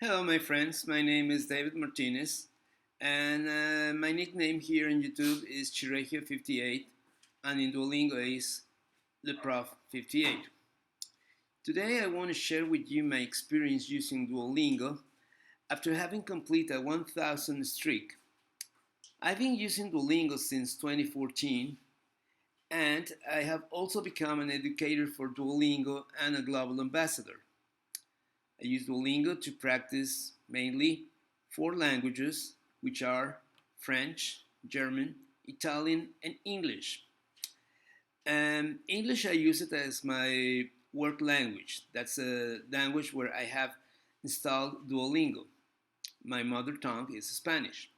Hello, my friends. My name is David Martinez, and my nickname here on YouTube is Chirregio58, and in Duolingo is LeProf58. Today, I want to share with you my experience using Duolingo after having completed a 1,000 streak. I've been using Duolingo since 2014, and I have also become an educator for Duolingo and a global ambassador. I use Duolingo to practice mainly four languages, which are French, German, Italian, and English. And English, I use it as my work language. That's a language where I have installed Duolingo. My mother tongue is Spanish.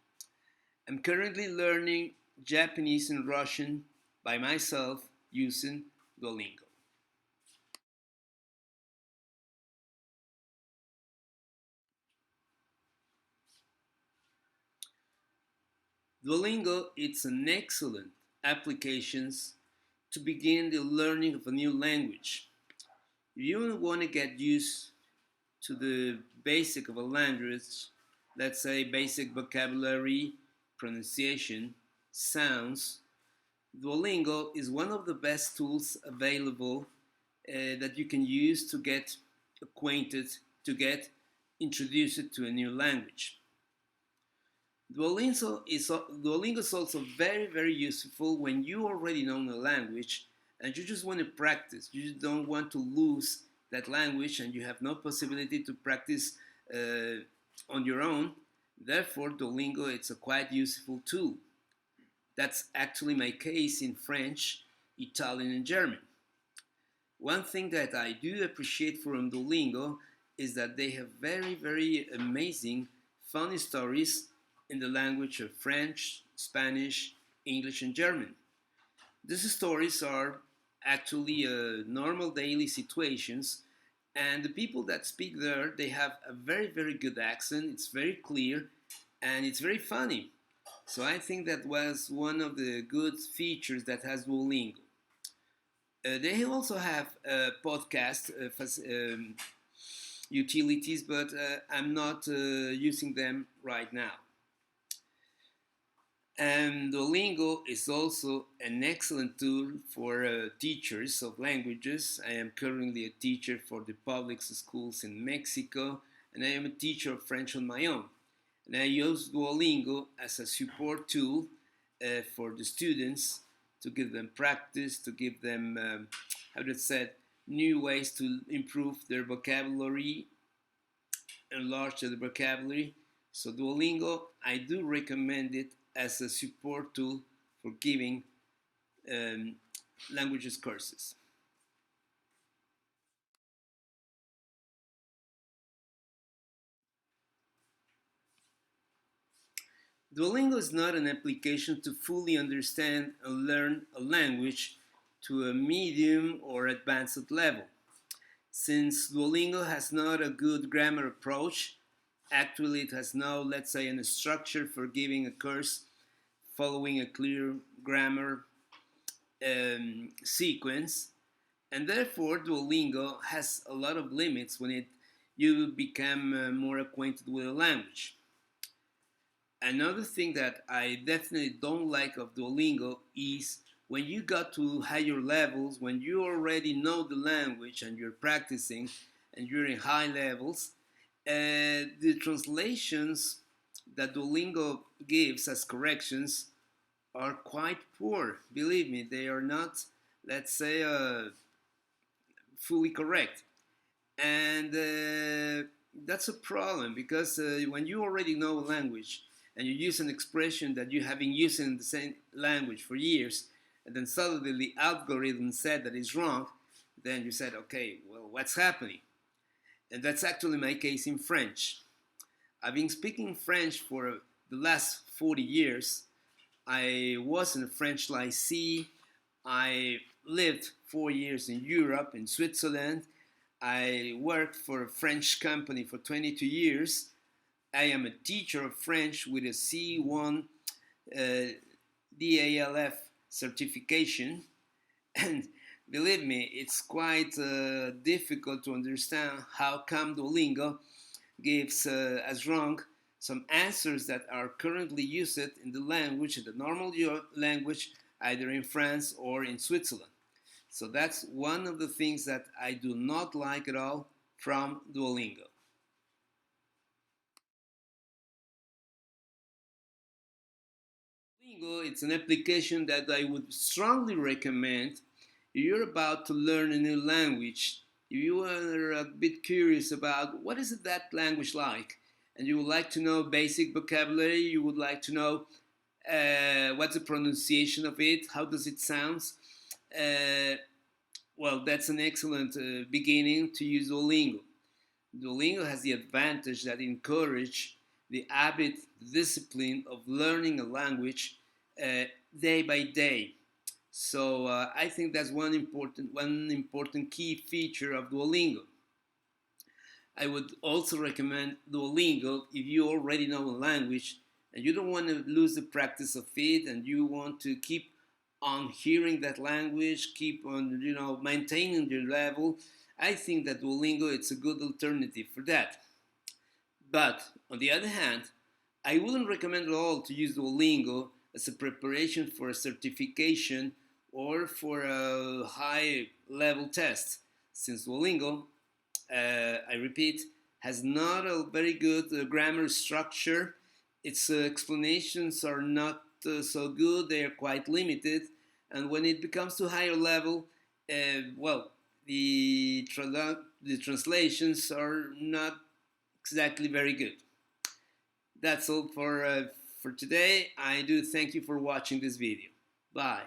I'm currently learning Japanese and Russian by myself using Duolingo. Duolingo is an excellent application to begin the learning of a new language. If you want to get used to the basic of a language, let's say basic vocabulary, pronunciation, sounds, Duolingo is one of the best tools available that you can use to get acquainted, to get introduced to a new language. Duolingo is also very, very useful when you already know the language and you just want to practice. You don't want to lose that language and you have no possibility to practice on your own. Therefore, Duolingo it's a quite useful tool. That's actually my case in French, Italian, and German. One thing that I do appreciate from Duolingo is that they have very, very amazing funny stories in the language of French, Spanish, English, and German. These stories are actually normal daily situations, and the people that speak there they have a very, very good accent. It's very clear, and it's very funny. So I think that was one of the good features that has Duolingo. They also have podcast utilities, but I'm not using them right now. And Duolingo is also an excellent tool for teachers of languages. I am currently a teacher for the public schools in Mexico, and I am a teacher of French on my own. And I use Duolingo as a support tool for the students to give them practice, to give them, how to say, new ways to improve their vocabulary, enlarge their vocabulary. So Duolingo, I do recommend it as a support tool for giving um, languages courses. Duolingo is not an application to fully understand and learn a language to a medium or advanced level. Since Duolingo has not a good grammar approach, actually it has no, let's say, a structure for giving a course following a clear grammar sequence, and therefore Duolingo has a lot of limits when you become more acquainted with a language. Another thing that I definitely don't like of Duolingo is when you got to higher levels, when you already know the language and you're practicing and you're in high levels, the translations that Duolingo gives as corrections are quite poor. Believe me, they are not, let's say, fully correct. And that's a problem because when you already know a language and you use an expression that you have been using the same language for years, and then suddenly the algorithm said that it's wrong, then you said, okay, well, what's happening? And that's actually my case in French. I've been speaking French for the last 40 years. I was in a French lycée. I lived 4 years in Europe, in Switzerland. I worked for a French company for 22 years. I am a teacher of French with a C1 DALF certification. And believe me, it's quite difficult to understand how come Duolingo gives as wrong some answers that are currently used in the language, in the normal language, either in France or in Switzerland. So that's one of the things that I do not like at all from Duolingo. Duolingo, it's an application that I would strongly recommend if you're about to learn a new language. If you are a bit curious about what is it that language like, and you would like to know basic vocabulary, you would like to know what's the pronunciation of it, how does it sound, uh, well, that's an excellent beginning to use Duolingo. Duolingo has the advantage that encourage the habit, discipline of learning a language uh, day by day. So I think that's one important key feature of Duolingo. I would also recommend Duolingo if you already know a language and you don't want to lose the practice of it and you want to keep on hearing that language, keep on maintaining your level. I think that Duolingo it's a good alternative for that. But on the other hand, I wouldn't recommend at all to use Duolingo as a preparation for a certification or for a high level test, since Duolingo, I repeat, has not a very good grammar structure. Its explanations are not so good, they are quite limited, and when it becomes to higher level, well, the translations are not exactly very good. That's all for today. I do thank you for watching this video. Bye.